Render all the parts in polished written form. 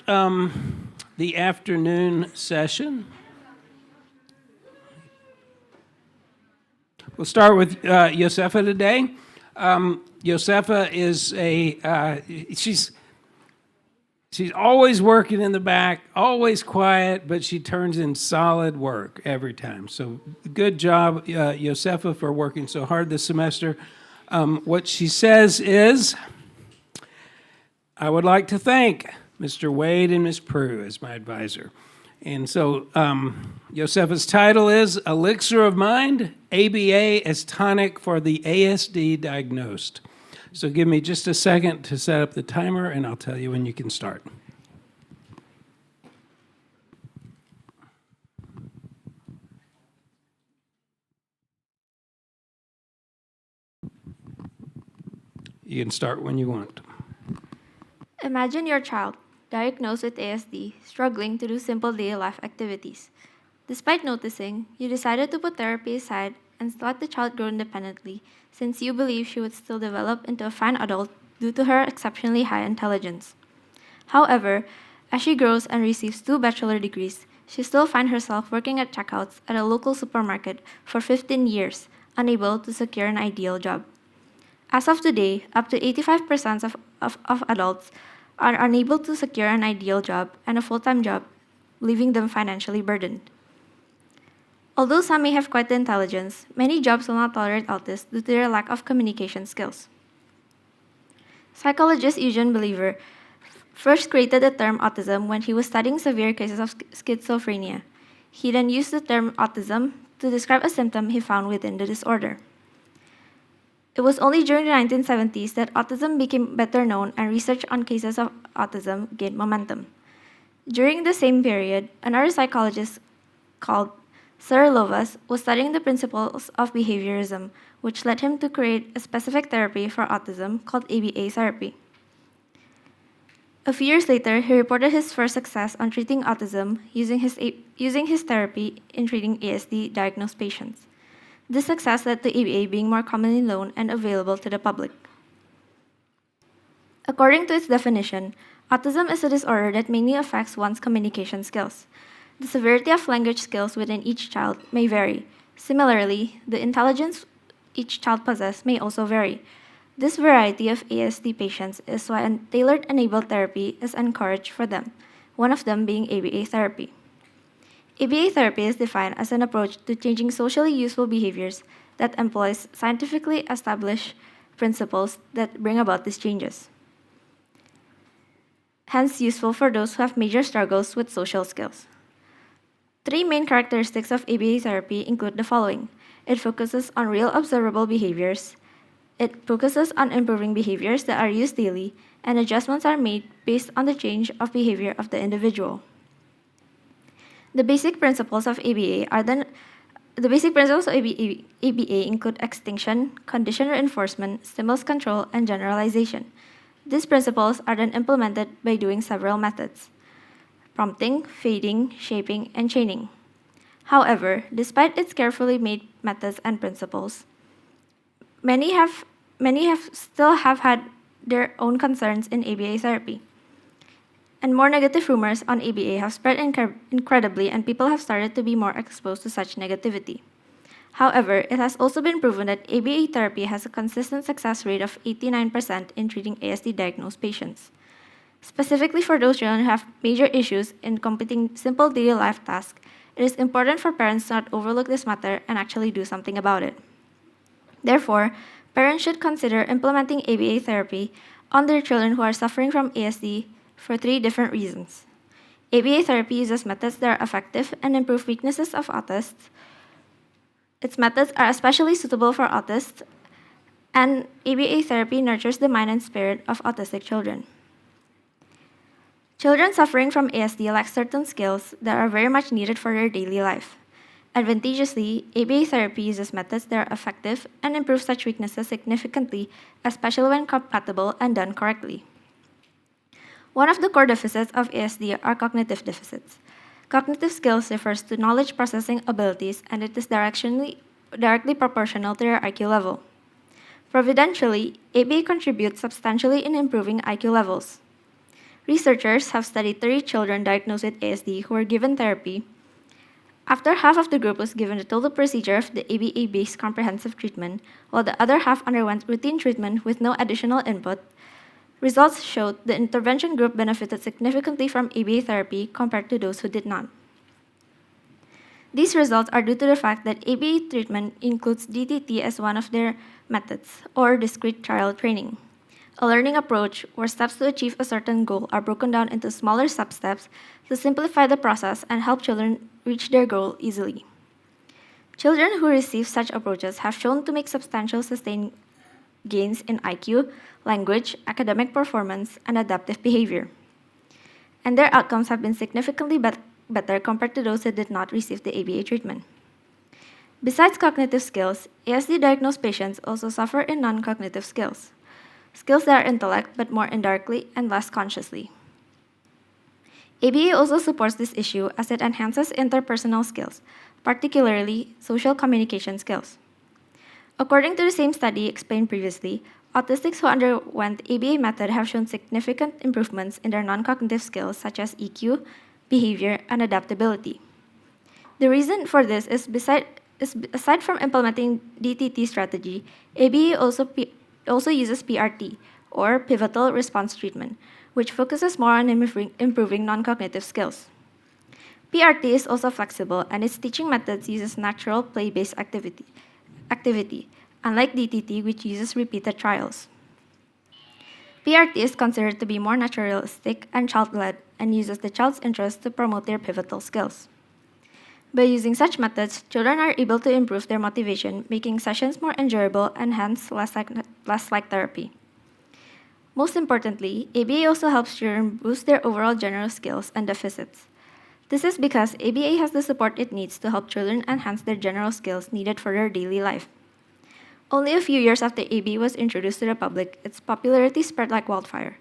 the afternoon session. We'll start with Yosefa today. Yosefa is she's always working in the back, always quiet, but she turns in solid work every time. So good job, Yosefa, for working so hard this semester. What she says is, I would like to thank Mr. Wade and Ms. Prue as my advisor. And so Yosefa's title is Elixir of Mind, ABA as tonic for the ASD-diagnosed. So give me just a second to set up the timer, and I'll tell you when you can start. You can start when you want. Imagine your child, diagnosed with ASD, struggling to do simple daily life activities. Despite noticing, you decided to put therapy aside and let the child grow independently, since you believe she would still develop into a fine adult due to her exceptionally high intelligence. However, as she grows and receives 2 bachelor degrees, she still finds herself working at checkouts at a local supermarket for 15 years, unable to secure an ideal job. As of today, up to 85% of adults are unable to secure an ideal job and a full-time job, leaving them financially burdened. Although some may have quite the intelligence, many jobs will not tolerate autists due to their lack of communication skills. Psychologist Eugene Believer first created the term autism when he was studying severe cases of schizophrenia. He then used the term autism to describe a symptom he found within the disorder. It was only during the 1970s that autism became better known and research on cases of autism gained momentum. During the same period, another psychologist called Sir Lovas was studying the principles of behaviorism, which led him to create a specific therapy for autism called ABA therapy. A few years later, he reported his first success on treating autism using his therapy in treating ASD-diagnosed patients. This success led to ABA being more commonly known and available to the public. According to its definition, autism is a disorder that mainly affects one's communication skills. The severity of language skills within each child may vary. Similarly, the intelligence each child possesses may also vary. This variety of ASD patients is why a tailored enabled therapy is encouraged for them, one of them being ABA therapy. ABA therapy is defined as an approach to changing socially useful behaviors that employs scientifically established principles that bring about these changes. Hence, useful for those who have major struggles with social skills. 3 main characteristics of ABA therapy include the following. It focuses on real observable behaviors. It focuses on improving behaviors that are used daily, and adjustments are made based on the change of behavior of the individual. The basic principles of ABA include extinction, condition reinforcement, stimulus control, and generalization. These principles are then implemented by doing several methods: prompting, fading, shaping, and chaining. However, despite its carefully made methods and principles, many have still had their own concerns in ABA therapy. And more negative rumors on ABA have spread incredibly, and people have started to be more exposed to such negativity. However, it has also been proven that ABA therapy has a consistent success rate of 89% in treating ASD-diagnosed patients. Specifically for those children who have major issues in completing simple daily life tasks, it is important for parents to not overlook this matter and actually do something about it. Therefore, parents should consider implementing ABA therapy on their children who are suffering from ASD for 3 different reasons. ABA therapy uses methods that are effective and improve weaknesses of autists. Its methods are especially suitable for autists, and ABA therapy nurtures the mind and spirit of autistic children. Children suffering from ASD lack certain skills that are very much needed for their daily life. Advantageously, ABA therapy uses methods that are effective and improve such weaknesses significantly, especially when compatible and done correctly. One of the core deficits of ASD are cognitive deficits. Cognitive skills refers to knowledge processing abilities, and it is directly proportional to their IQ level. Providentially, ABA contributes substantially in improving IQ levels. Researchers have studied 30 children diagnosed with ASD who were given therapy. After half of the group was given the total procedure of the ABA-based comprehensive treatment, while the other half underwent routine treatment with no additional input, results showed the intervention group benefited significantly from ABA therapy compared to those who did not. These results are due to the fact that ABA treatment includes DTT as one of their methods, or discrete trial training, a learning approach where steps to achieve a certain goal are broken down into smaller sub-steps to simplify the process and help children reach their goal easily. Children who receive such approaches have shown to make substantial sustained gains in IQ, language, academic performance, and adaptive behavior. And their outcomes have been significantly better compared to those who did not receive the ABA treatment. Besides cognitive skills, ASD-diagnosed patients also suffer in non-cognitive skills that are intellect but more indirectly and less consciously. ABA also supports this issue as it enhances interpersonal skills, particularly social communication skills. According to the same study explained previously, autistics who underwent ABA method have shown significant improvements in their non-cognitive skills such as EQ, behavior, and adaptability. The reason for this is aside from implementing DTT strategy, ABA also uses PRT, or Pivotal Response Treatment, which focuses more on improving non-cognitive skills. PRT is also flexible, and its teaching methods uses natural play-based activity, unlike DTT, which uses repeated trials. PRT is considered to be more naturalistic and child-led and uses the child's interests to promote their pivotal skills. By using such methods, children are able to improve their motivation, making sessions more enjoyable and hence less like therapy. Most importantly, ABA also helps children boost their overall general skills and deficits. This is because ABA has the support it needs to help children enhance their general skills needed for their daily life. Only a few years after ABA was introduced to the public, its popularity spread like wildfire.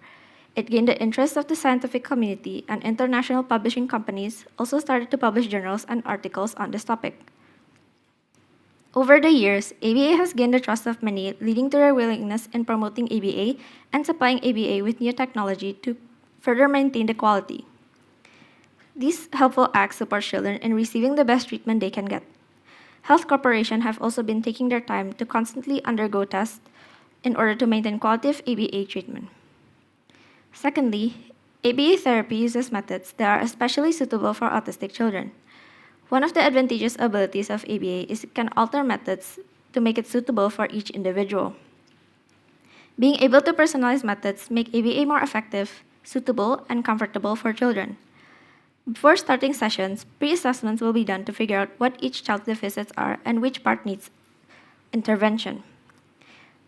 It gained the interest of the scientific community, and international publishing companies also started to publish journals and articles on this topic. Over the years, ABA has gained the trust of many, leading to their willingness in promoting ABA and supplying ABA with new technology to further maintain the quality. These helpful acts support children in receiving the best treatment they can get. Health corporations have also been taking their time to constantly undergo tests in order to maintain quality of ABA treatment. Secondly, ABA therapy uses methods that are especially suitable for autistic children. One of the advantageous abilities of ABA is it can alter methods to make it suitable for each individual. Being able to personalize methods make ABA more effective, suitable, and comfortable for children. Before starting sessions, pre-assessments will be done to figure out what each child's deficits are and which part needs intervention.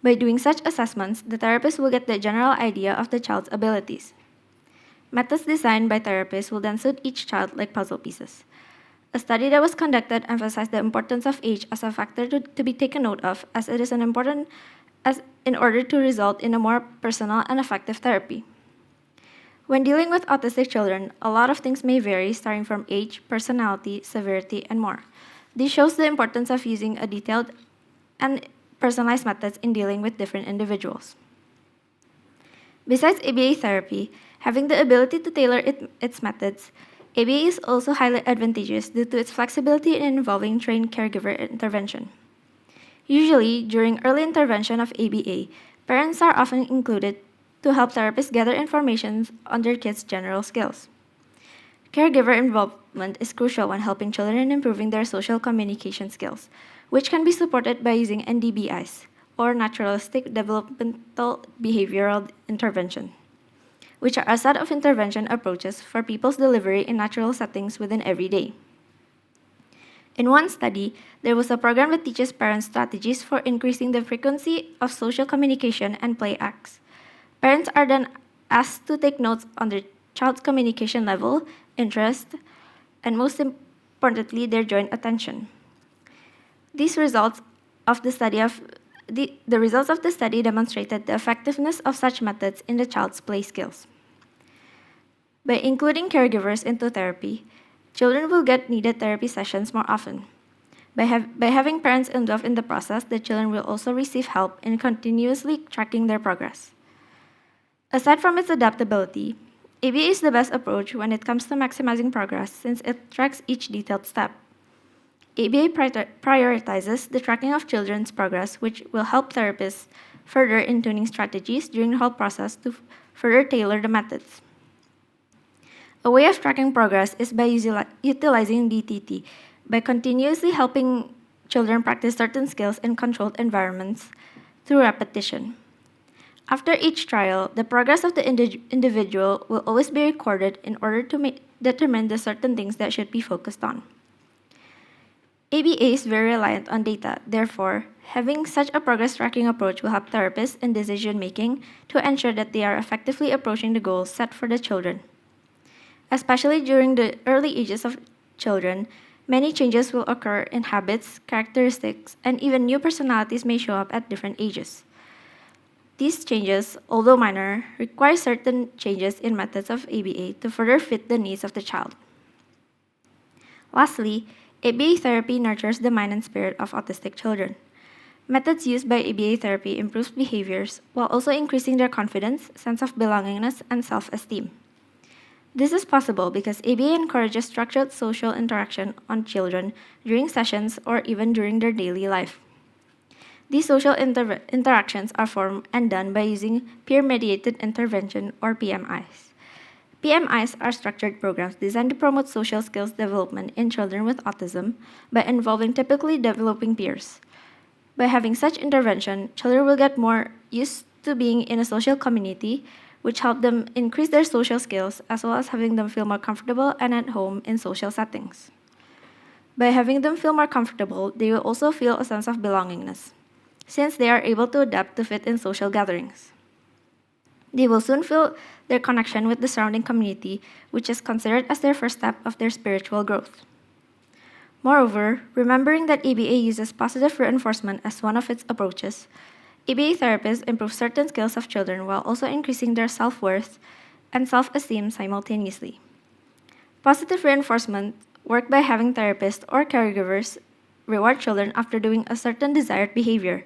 By doing such assessments, the therapist will get the general idea of the child's abilities. Methods designed by therapists will then suit each child like puzzle pieces. A study that was conducted emphasized the importance of age as a factor to be taken note of, as it is important in order to result in a more personal and effective therapy. When dealing with autistic children, a lot of things may vary starting from age, personality, severity, and more. This shows the importance of using a detailed and personalized methods in dealing with different individuals. Besides ABA therapy, having the ability to tailor its methods, ABA is also highly advantageous due to its flexibility in involving trained caregiver intervention. Usually, during early intervention of ABA, parents are often included to help therapists gather information on their kids' general skills. Caregiver involvement is crucial when helping children in improving their social communication skills, which can be supported by using NDBIs, or Naturalistic Developmental Behavioral Intervention, which are a set of intervention approaches for people's delivery in natural settings within every day. In one study, there was a program that teaches parents strategies for increasing the frequency of social communication and play acts. Parents are then asked to take notes on their child's communication level, interest, and most importantly, their joint attention. The results of the study demonstrated the effectiveness of such methods in the child's play skills. By including caregivers into therapy, children will get needed therapy sessions more often. By having parents involved in the process, the children will also receive help in continuously tracking their progress. Aside from its adaptability, ABA is the best approach when it comes to maximizing progress since it tracks each detailed step. ABA prioritizes the tracking of children's progress, which will help therapists further in tuning strategies during the whole process to further tailor the methods. A way of tracking progress is by utilizing DTT, by continuously helping children practice certain skills in controlled environments through repetition. After each trial, the progress of the individual will always be recorded in order to determine the certain things that should be focused on. ABA is very reliant on data. Therefore, having such a progress tracking approach will help therapists in decision making to ensure that they are effectively approaching the goals set for the children. Especially during the early ages of children, many changes will occur in habits, characteristics, and even new personalities may show up at different ages. These changes, although minor, require certain changes in methods of ABA to further fit the needs of the child. Lastly, ABA therapy nurtures the mind and spirit of autistic children. Methods used by ABA therapy improves behaviors while also increasing their confidence, sense of belongingness, and self-esteem. This is possible because ABA encourages structured social interaction on children during sessions or even during their daily life. These social interactions are formed and done by using peer-mediated intervention or PMIs. PMIs are structured programs designed to promote social skills development in children with autism by involving typically developing peers. By having such intervention, children will get more used to being in a social community, which help them increase their social skills as well as having them feel more comfortable and at home in social settings. By having them feel more comfortable, they will also feel a sense of belongingness, since they are able to adapt to fit in social gatherings. They will soon feel their connection with the surrounding community, which is considered as their first step of their spiritual growth. Moreover, remembering that ABA uses positive reinforcement as one of its approaches, ABA therapists improve certain skills of children while also increasing their self-worth and self-esteem simultaneously. Positive reinforcement work by having therapists or caregivers reward children after doing a certain desired behavior.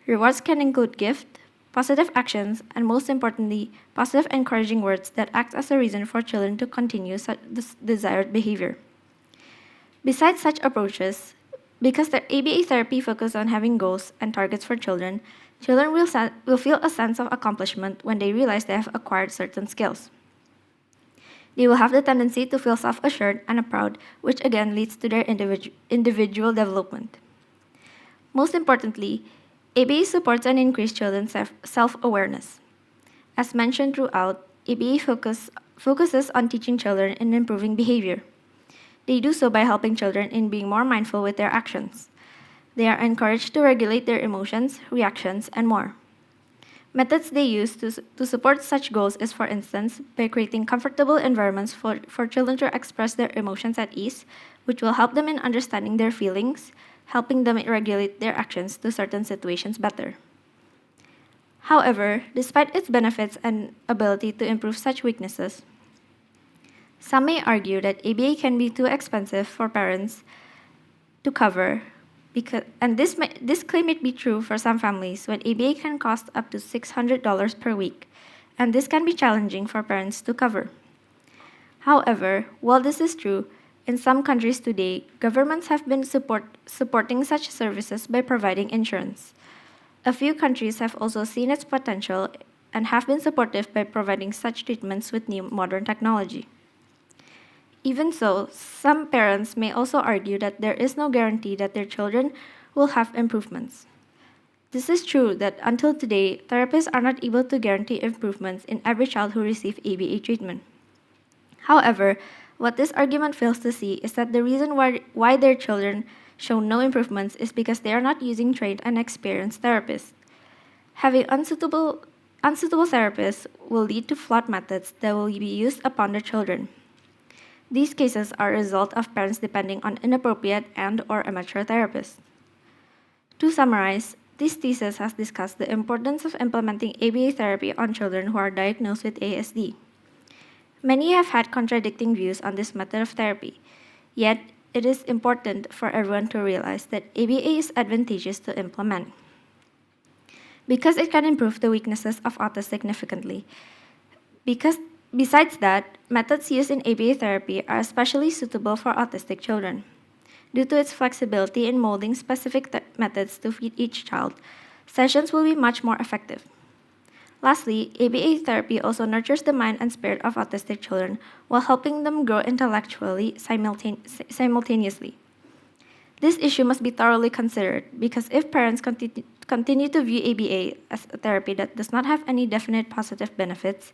Rewards can include gift, positive actions, and most importantly, positive encouraging words that act as a reason for children to continue this desired behavior. Besides such approaches, because the ABA therapy focuses on having goals and targets for children, children will feel a sense of accomplishment when they realize they have acquired certain skills. They will have the tendency to feel self-assured and proud, which again leads to their individual development. Most importantly, ABA supports and increases children's self-awareness. As mentioned throughout, ABA focuses on teaching children in improving behavior. They do so by helping children in being more mindful with their actions. They are encouraged to regulate their emotions, reactions, and more. Methods they use to support such goals is, for instance, by creating comfortable environments for children to express their emotions at ease, which will help them in understanding their feelings, helping them regulate their actions to certain situations better. However, despite its benefits and ability to improve such weaknesses, some may argue that ABA can be too expensive for parents to cover, and this claim may be true for some families when ABA can cost up to $600 per week, and this can be challenging for parents to cover. However, while this is true, in some countries today, governments have been supporting such services by providing insurance. A few countries have also seen its potential and have been supportive by providing such treatments with new modern technology. Even so, some parents may also argue that there is no guarantee that their children will have improvements. This is true that until today, therapists are not able to guarantee improvements in every child who receives ABA treatment. However, what this argument fails to see is that the reason why their children show no improvements is because they are not using trained and experienced therapists. Having unsuitable therapists will lead to flawed methods that will be used upon their children. These cases are a result of parents depending on inappropriate and/or amateur therapists. To summarize, this thesis has discussed the importance of implementing ABA therapy on children who are diagnosed with ASD. Many have had contradicting views on this method of therapy, yet it is important for everyone to realize that ABA is advantageous to implement because it can improve the weaknesses of autism significantly. Because Besides that, methods used in ABA therapy are especially suitable for autistic children. Due to its flexibility in molding specific methods to fit each child, sessions will be much more effective. Lastly, ABA therapy also nurtures the mind and spirit of autistic children while helping them grow intellectually simultaneously. This issue must be thoroughly considered because if parents continue to view ABA as a therapy that does not have any definite positive benefits,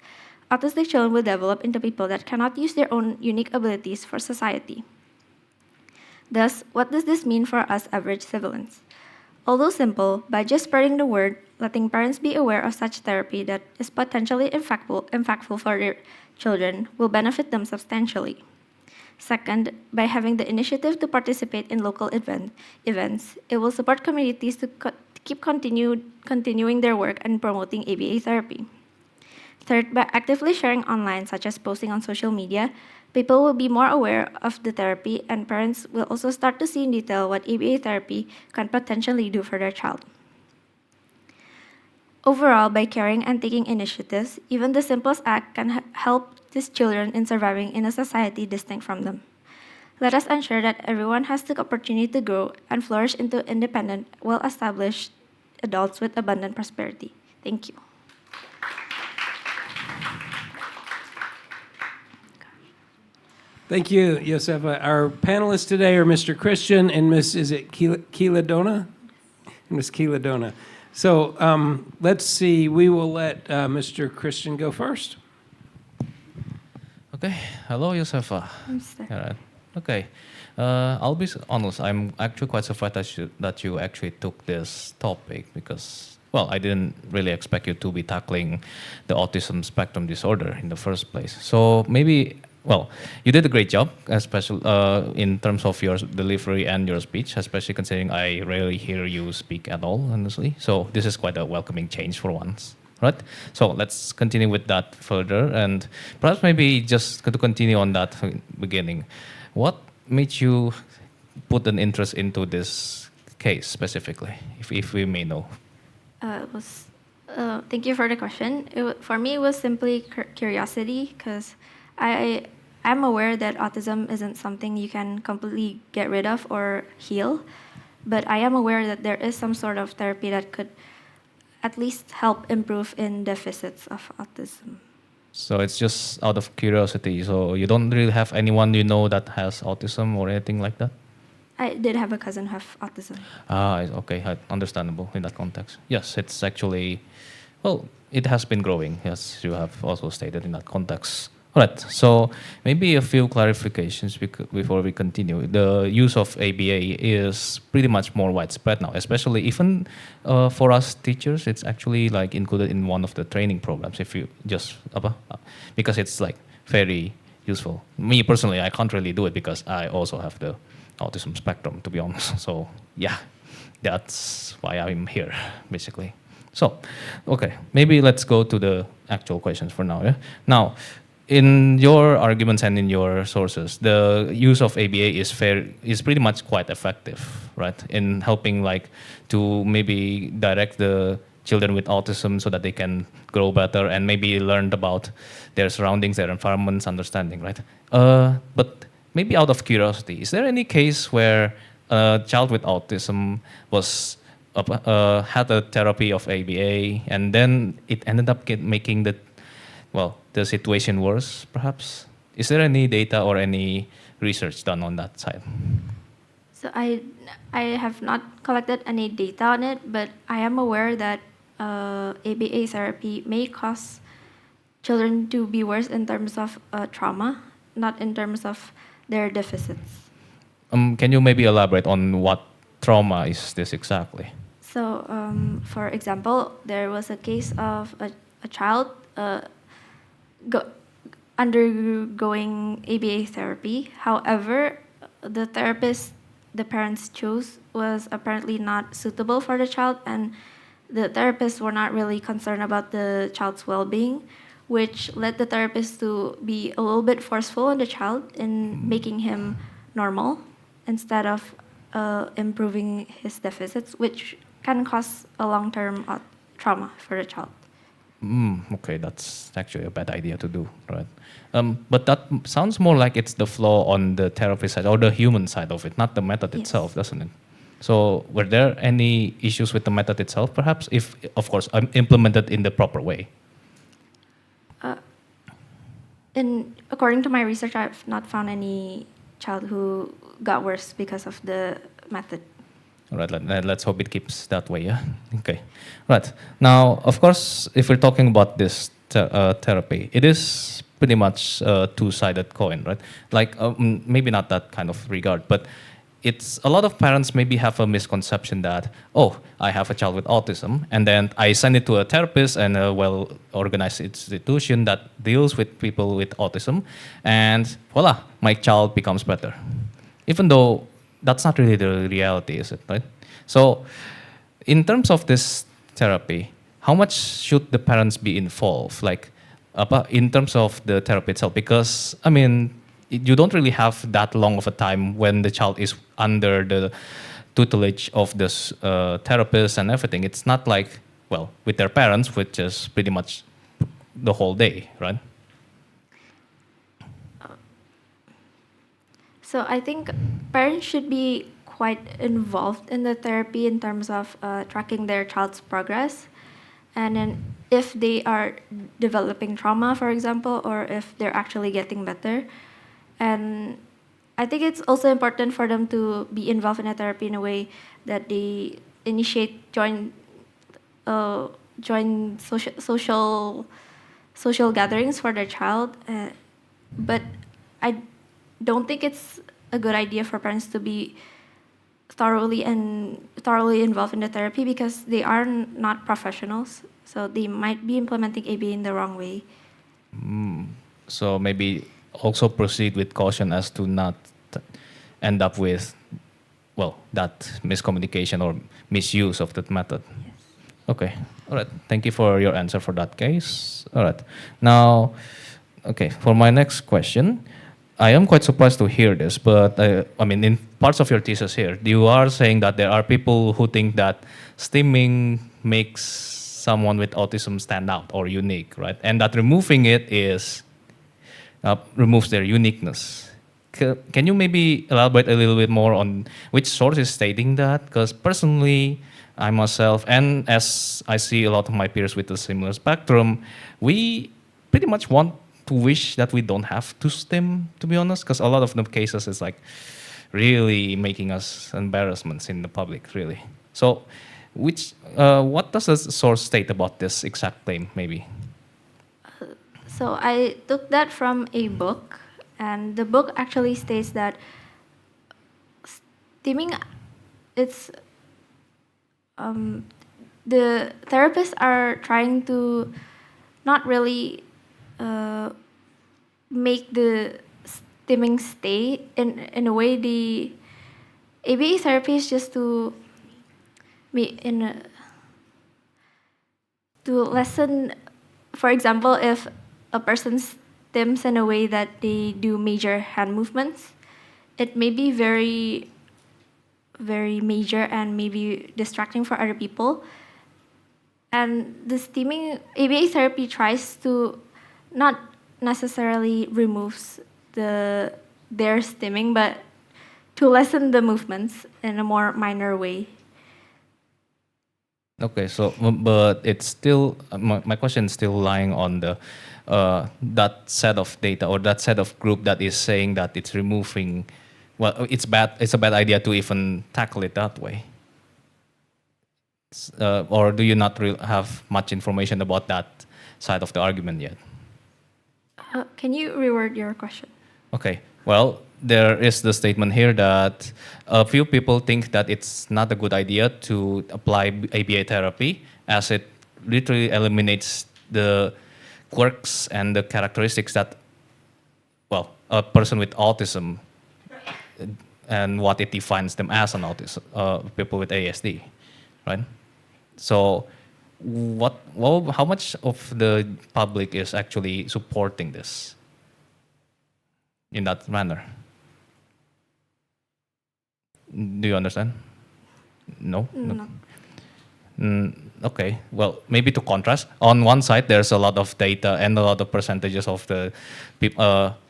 autistic children will develop into people that cannot use their own unique abilities for society. Thus, what does this mean for us average civilians? Although simple, by just spreading the word, letting parents be aware of such therapy that is potentially impactful for their children will benefit them substantially. Second, by having the initiative to participate in local events, it will support communities to keep continuing their work and promoting ABA therapy. Third, by actively sharing online, such as posting on social media, people will be more aware of the therapy, and parents will also start to see in detail what ABA therapy can potentially do for their child. Overall, by caring and taking initiatives, even the simplest act can help these children in surviving in a society distinct from them. Let us ensure that everyone has the opportunity to grow and flourish into independent, well-established adults with abundant prosperity. Thank you. Thank you, Yosefa. Our panelists today are Mr. Christian and Miss, is it Keeladona? Miss Keeladona. So let's see, we will let Mr. Christian go first. Okay, hello, Yosefa. Namaste. All right. Okay, I'll be honest. I'm actually quite surprised that you actually took this topic because, well, I didn't really expect you to be tackling the autism spectrum disorder in the first place. So maybe, well, you did a great job, especially in terms of your delivery and your speech, especially considering I rarely hear you speak at all, honestly. So this is quite a welcoming change for once. Right, so let's continue with that further, and perhaps maybe just to continue on that beginning, what made you put an interest into this case specifically, if we may know? Thank you for the question. For me, it was simply curiosity because I'm aware that autism isn't something you can completely get rid of or heal, but I am aware that there is some sort of therapy that could at least help improve in deficits of autism. So it's just out of curiosity. So you don't really have anyone you know that has autism or anything like that? I did have a cousin who have autism. Okay, understandable in that context. Yes, it's actually, well, it has been growing, as you have also stated in that context. All right, so maybe a few clarifications before we continue. The use of ABA is pretty much more widespread now, especially even for us teachers. It's actually like included in one of the training programs. If you just because it's like very useful. Me personally, I can't really do it because I also have the autism spectrum, to be honest. So yeah, that's why I'm here, basically. So, okay, maybe let's go to the actual questions for now. Yeah? Now, in your arguments and in your sources, the use of ABA is pretty much quite effective, right? In helping like to maybe direct the children with autism so that they can grow better and maybe learn about their surroundings, their environments, understanding, right? But maybe out of curiosity, is there any case where a child with autism was had a therapy of ABA and then it ended up making the situation worse, perhaps? Is there any data or any research done on that side? So I have not collected any data on it, but I am aware that ABA therapy may cause children to be worse in terms of trauma, not in terms of their deficits. Can you maybe elaborate on what trauma is this exactly? So, for example, there was a case of a child undergoing ABA therapy. However, the therapist the parents chose was apparently not suitable for the child, and the therapists were not really concerned about the child's well-being, which led the therapist to be a little bit forceful on the child in making him normal instead of improving his deficits, which can cause a long-term trauma for the child. Okay, that's actually a bad idea to do, right? But that sounds more like it's the flaw on the therapy side or the human side of it, not the method Yes. itself, doesn't it? So, were there any issues with the method itself, perhaps, if, of course, implemented in the proper way? And according to my research, I've not found any child who got worse because of the method. All right, let's hope it keeps that way, yeah? Okay. Right. Now, of course, if we're talking about this therapy, it is pretty much a two-sided coin, right? Like, maybe not that kind of regard, but it's a lot of parents maybe have a misconception that, oh, I have a child with autism, and then I send it to a therapist and a well-organized institution that deals with people with autism, and voila, my child becomes better. Even though that's not really the reality, is it, right? So, in terms of this therapy, how much should the parents be involved, like, in terms of the therapy itself? Because, I mean, you don't really have that long of a time when the child is under the tutelage of this therapist and everything. It's not like, well, with their parents, which is pretty much the whole day, right? So I think parents should be quite involved in the therapy in terms of tracking their child's progress. And then if they are developing trauma, for example, or if they're actually getting better. And I think it's also important for them to be involved in a therapy in a way that they join social gatherings for their child. But I don't think it's a good idea for parents to be thoroughly involved in the therapy because they are not professionals, so they might be implementing ABA in the wrong way. So maybe also proceed with caution as to not end up with, well, that miscommunication or misuse of that method. Yes. Okay. All right. Thank you for your answer for that case. All right. Now, okay, for my next question, I am quite surprised to hear this, but I mean, in parts of your thesis here, you are saying that there are people who think that stimming makes someone with autism stand out or unique, right? And that removing it is removes their uniqueness. Can you maybe elaborate a little bit more on which source is stating that? Because personally, I myself, and as I see a lot of my peers with a similar spectrum, we pretty much want to wish that we don't have to stim, to be honest, because a lot of the cases is like really making us embarrassments in the public, really. So, what does the source state about this exact claim, maybe? So I took that from a book, and the book actually states that stimming, it's the therapists are trying to not really make the stimming stay in a way. The ABA therapy is just to to lessen, for example, if a person stims in a way that they do major hand movements, it may be very, very major and maybe distracting for other people. And the stimming, ABA therapy tries to not necessarily removes their stimming, but to lessen the movements in a more minor way. Okay, so but it's still my question is still lying on the that set of data or that set of group that is saying that it's removing. Well, it's bad. It's a bad idea to even tackle it that way. Or do you not have much information about that side of the argument yet? Can you reword your question? Okay. Well, there is the statement here that a few people think that it's not a good idea to apply ABA therapy as it literally eliminates the quirks and the characteristics that, well, a person with autism and what it defines them as an autism, people with ASD, right? So, how much of the public is actually supporting this in that manner? Do you understand? No? No. okay, well, maybe to contrast, on one side, there's a lot of data and a lot of percentages of the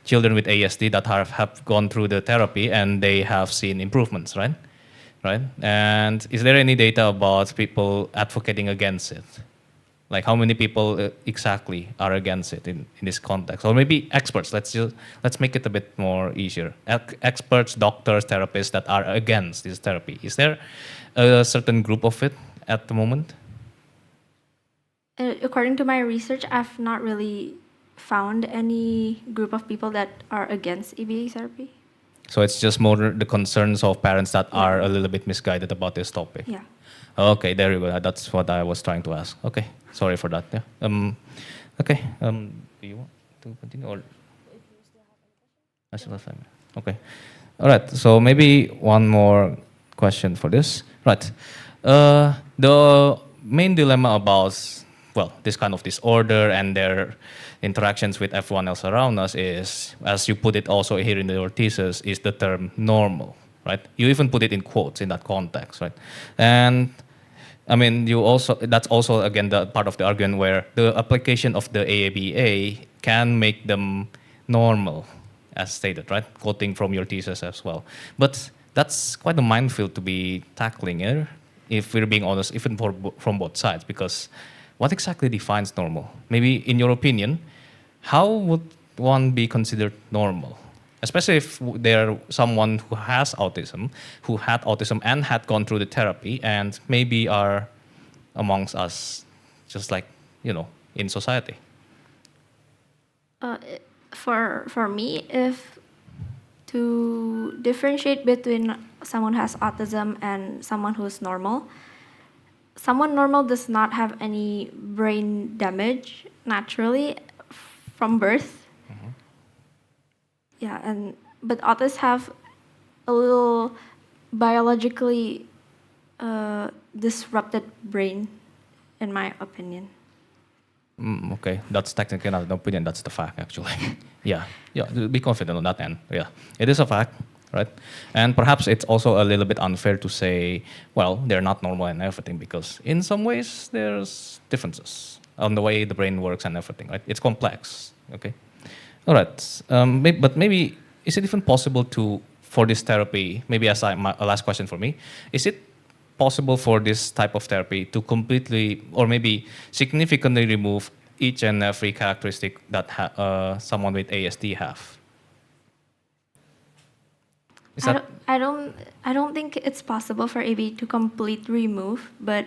children with ASD that have gone through the therapy and they have seen improvements, right? Right? And is there any data about people advocating against it? Like how many people exactly are against it in this context? Or maybe experts, let's make it a bit more easier. Experts, doctors, therapists that are against this therapy. Is there a certain group of it at the moment? According to my research, I've not really found any group of people that are against ABA therapy. So it's just more the concerns of parents that are a little bit misguided about this topic. Yeah. Okay, there you go. That's what I was trying to ask. Okay, sorry for that. Yeah. Okay. Do you want to continue or? I still have time. Okay. All right. So maybe one more question for this. Right. The main dilemma about this kind of disorder and their interactions with everyone else around us is, as you put it also here in your thesis, is the term normal, right? You even put it in quotes in that context, right? And I mean, that's also again the part of the argument where the application of the AABA can make them normal, as stated, right? Quoting from your thesis as well. But that's quite a minefield to be tackling here, if we're being honest, even from both sides, because what exactly defines normal? Maybe in your opinion, how would one be considered normal? Especially if they're someone who has autism, who had autism and had gone through the therapy and maybe are amongst us, just like, in society. For me, if to differentiate between someone who has autism and someone who's normal, someone normal does not have any brain damage naturally from birth. Mm-hmm. Yeah, but autists have a little biologically disrupted brain, in my opinion. Okay, that's technically not an opinion, that's the fact, actually. Yeah, be confident on that end. Yeah, it is a fact, right? And perhaps it's also a little bit unfair to say, well, they're not normal and everything, because in some ways there's differences on the way the brain works and everything, right? It's complex, okay? All right, but maybe, is it even possible for this therapy, maybe as my last question for me, is it possible for this type of therapy to completely or maybe significantly remove each and every characteristic that someone with ASD have? I don't think it's possible for ABA to completely remove, but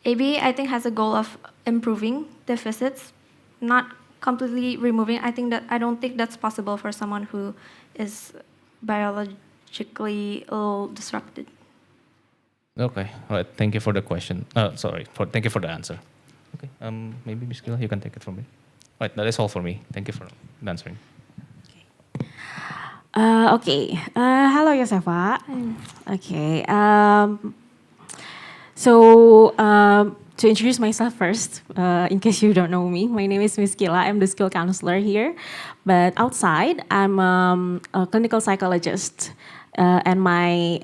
ABA I think has a goal of improving deficits, not completely removing. I don't think that's possible for someone who is biologically a little disrupted. Okay, all right. Thank you for the question. Thank you for the answer. Okay, maybe Ms. Gila, you can take it from me. All right, that is all for me. Thank you for answering. Okay. Hello, Yosefa. Okay. To introduce myself first, in case you don't know me, my name is Miss Gila. I'm the skill counselor here. But outside, I'm a clinical psychologist. And my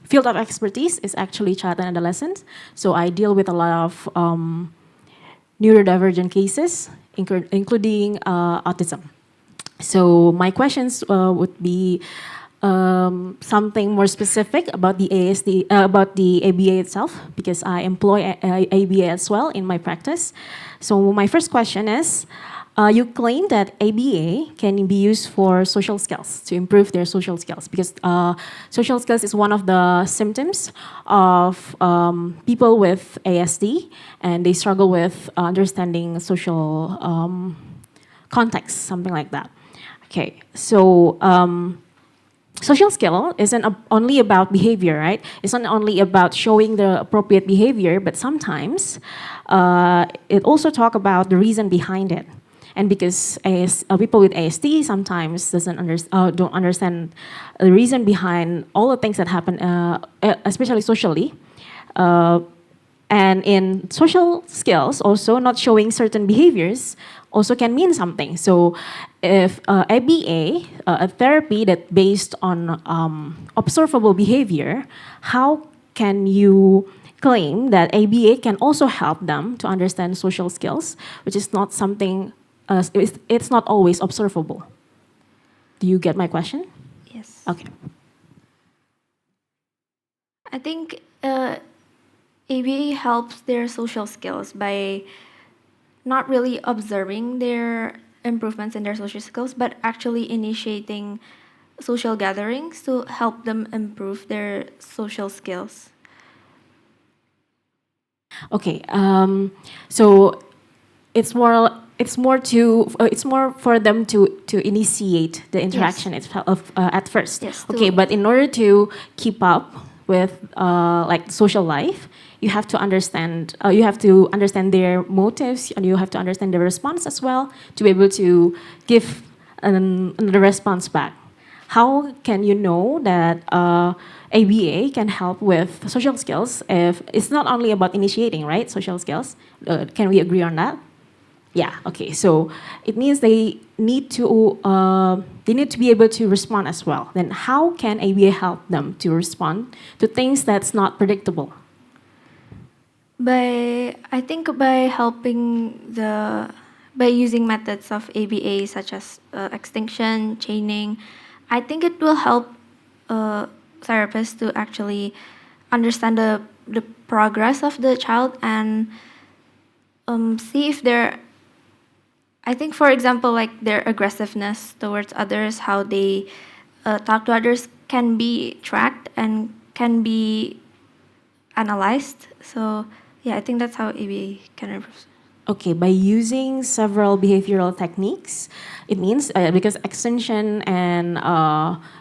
field of expertise is actually child and adolescent. So I deal with a lot of neurodivergent cases, including autism. So my questions would be something more specific about the about the ABA itself, because I employ ABA as well in my practice. So my first question is, you claim that ABA can be used for social skills, to improve their social skills, because social skills is one of the symptoms of people with ASD, and they struggle with understanding social context, something like that. Okay, so social skill isn't only about behavior, right? It's not only about showing the appropriate behavior, but sometimes it also talk about the reason behind it. And because people with ASD sometimes don't understand the reason behind all the things that happen, especially socially. And in social skills, also not showing certain behaviors also can mean something. So if ABA, a therapy that based on observable behavior, how can you claim that ABA can also help them to understand social skills, which is not something, it's not always observable. Do you get my question? Yes. Okay. I think ABA helps their social skills by not really observing their improvements in their social skills, but actually initiating social gatherings to help them improve their social skills. Okay. So it's more for them to initiate the interaction itself at first. Yes, Okay, to- but in order to keep up with like social life, you have to understand. You have to understand their motives, and you have to understand their response as well to be able to give another response back. How can you know that ABA can help with social skills if it's not only about initiating, right? Social skills. Can we agree on that? Yeah. Okay. So it means they need to be able to respond as well. Then how can ABA help them to respond to things that's not predictable? I think by by using methods of ABA such as extinction, chaining, I think it will help therapists to actually understand the progress of the child and see if they're, I think, for example, like their aggressiveness towards others, how they talk to others can be tracked and can be analyzed. So yeah, I think that's how ABA can improve. Okay, by using several behavioral techniques, it means because extension and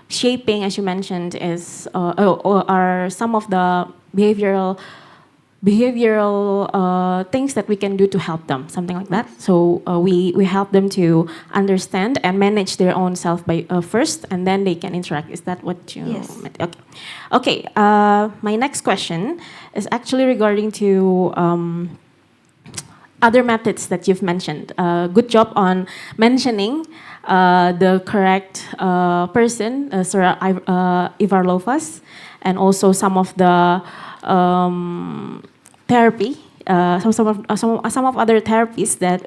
shaping, as you mentioned, are some of the behavioral things that we can do to help them, something like that. So we help them to understand and manage their own self by first, and then they can interact. Is that what you Yes. meant? Okay. Okay. My next question is actually regarding to other methods that you've mentioned. Good job on mentioning the correct person, Sir Ivarlovas, and also some of the therapy, some of other therapies that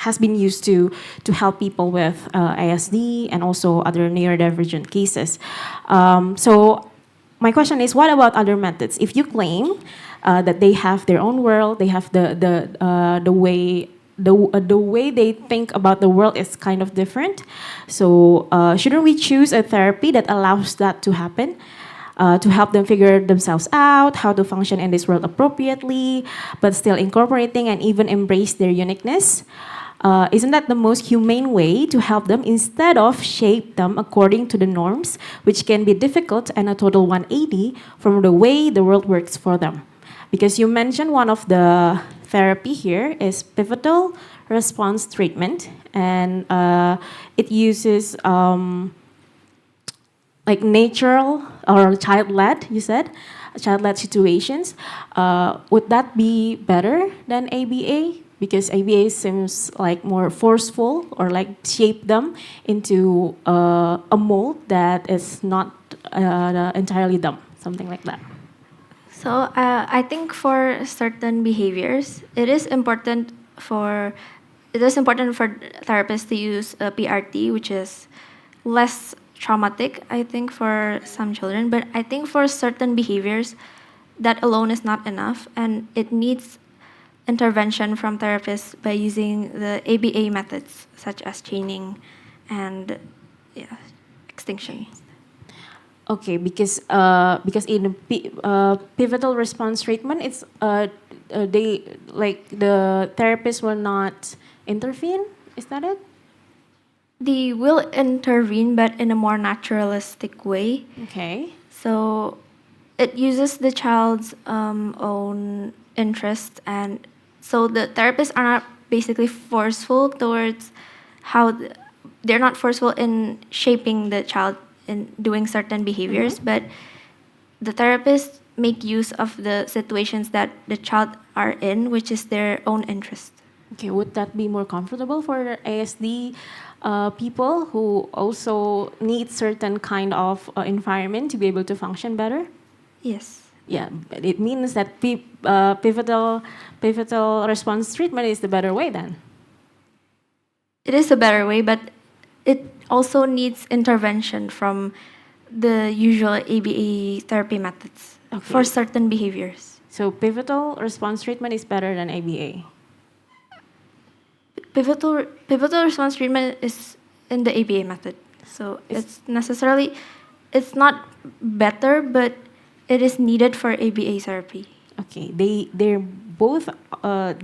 has been used to help people with ASD and also other neurodivergent cases. So my question is, what about other methods? If you claim that they have their own world, they have the way they think about the world is kind of different. So shouldn't we choose a therapy that allows that to happen? To help them figure themselves out, how to function in this world appropriately, but still incorporating and even embrace their uniqueness. Isn't that the most humane way to help them instead of shape them according to the norms, which can be difficult and a total 180 from the way the world works for them? Because you mentioned one of the therapy here is pivotal response treatment, and it uses like natural or child-led, you said, child-led situations. Would that be better than ABA? Because ABA seems like more forceful or like shape them into a mold that is not entirely dumb, something like that. So I think for certain behaviors, it is important for therapists to use a PRT, which is less traumatic, I think, for some children. But I think for certain behaviors, that alone is not enough, and it needs intervention from therapists by using the ABA methods, such as chaining and extinction. Okay, because in pivotal response treatment, it's they like the therapist will not intervene. Is that it? They will intervene, but in a more naturalistic way. Okay. So it uses the child's own interest, and so the therapists are not basically forceful towards they're not forceful in shaping the child in doing certain behaviors, but the therapists make use of the situations that the child are in, which is their own interest. Okay, would that be more comfortable for ASD people who also need certain kind of environment to be able to function better? Yes, Yeah, but it means that pivotal response treatment is the better way then. It is a better way, but it also needs intervention from the usual ABA therapy methods for Okay. certain behaviors. So pivotal response treatment is better than ABA. Pivotal response treatment is in the ABA method. So it's not better, but it is needed for ABA therapy. Okay, they both are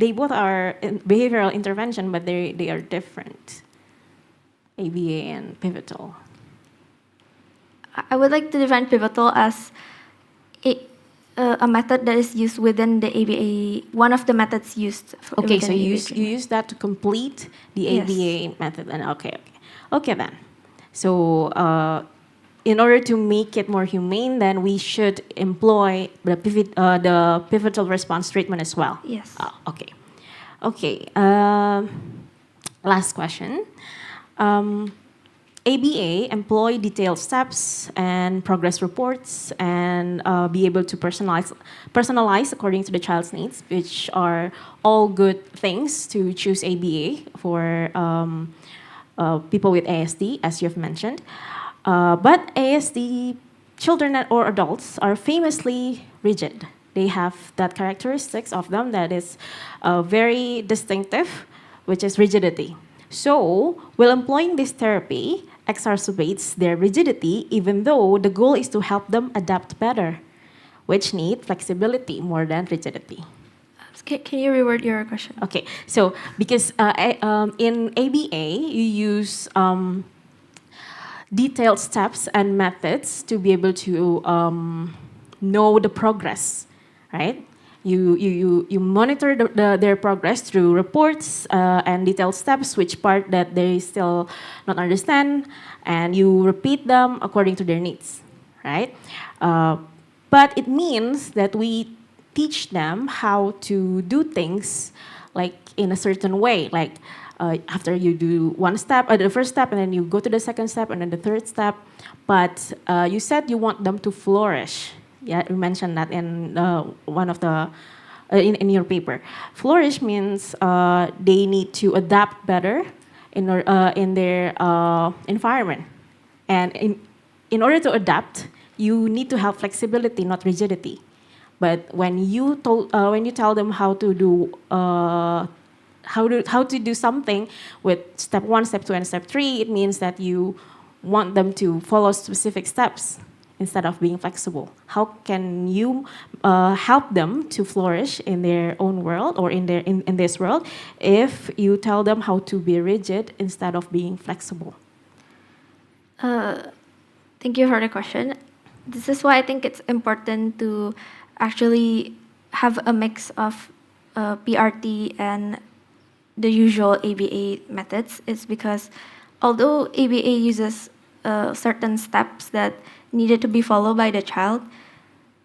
behavioral intervention, but they are different. ABA and pivotal. I would like to define pivotal as a method that is used within the ABA, one of the methods used. Okay, within so ABA you treatment. use that to complete the Yes. ABA method. And okay then. So in order to make it more humane, then we should employ the pivotal response treatment as well. Yes. Okay. Okay. Last question. ABA employ detailed steps and progress reports and be able to personalize according to the child's needs, which are all good things to choose ABA for people with ASD, as you've mentioned. But ASD children or adults are famously rigid. They have that characteristics of them that is very distinctive, which is rigidity. So, while employing this therapy exacerbates their rigidity, even though the goal is to help them adapt better, which need flexibility more than rigidity. Can you reword your question? Okay, so because in ABA, you use detailed steps and methods to be able to know the progress, right? You monitor their progress through reports and detailed steps, which part that they still not understand, and you repeat them according to their needs, right? But it means that we teach them how to do things like in a certain way, like after you do one step, the first step, and then you go to the second step, and then the third step. But you said you want them to flourish. Yeah, you mentioned that in one of the in your paper. Flourish means they need to adapt better in their environment, and in order to adapt, you need to have flexibility, not rigidity. But when you tell them how to do how to do something with step 1, step 2, and step 3, it means that you want them to follow specific steps instead of being flexible. How can you help them to flourish in their own world or in this world if you tell them how to be rigid instead of being flexible? Thank you for the question. This is why I think it's important to actually have a mix of PRT and the usual ABA methods. It's because although ABA uses certain steps that needed to be followed by the child,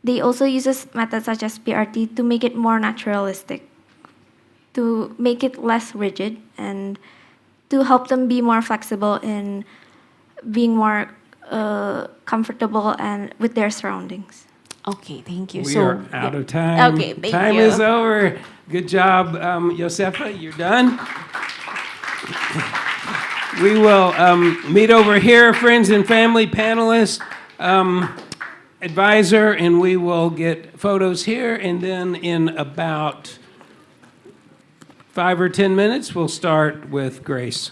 they also uses methods such as PRT to make it more naturalistic, to make it less rigid, and to help them be more flexible in being more comfortable and with their surroundings. Okay, thank you. We are out of time. Okay, thank Time you. is over. Good job, Yosefa. You're done. We will meet over here, friends and family, panelists, advisor, and we will get photos here. And then in about 5 or 10 minutes, we'll start with Grace.